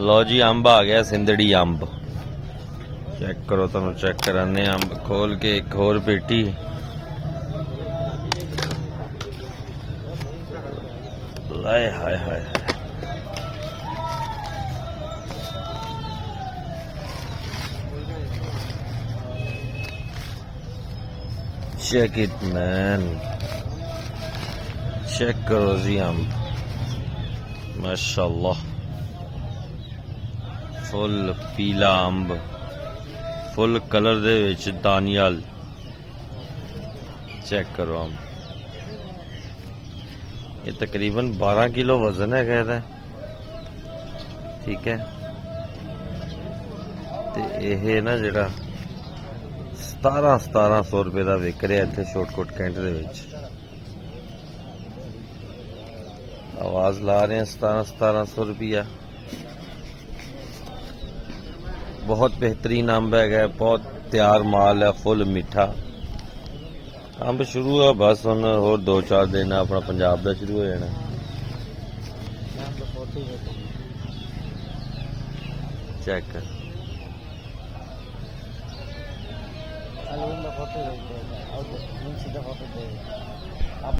लो जी अंब आ गया सिंधड़ी अंब चेक करो तुम चेक कराने अंब खोल के एक होर पेटी हाय हाय हाय चेक इट मैन चेक करो जी अंब माशाअल्लाह फुल पीला अंब फुल कलर दे विच दानियाल चेक करो अंब ये तकरीबन 12 किलो वजन है कहता ठीक है ते यह ना जड़ा 1700 रुपए का विक रहा इतने शॉर्टकट कैंट दे विच आवाज ला रहे हैं 1700 रुपया बहुत बेहतरीन अंब है बहुत तैयार माल है फुल मीठा अंब शुरू है बस हुन होर 2-4 दिन अपना पंजाब का शुरू हो जाना चेक कर फोटो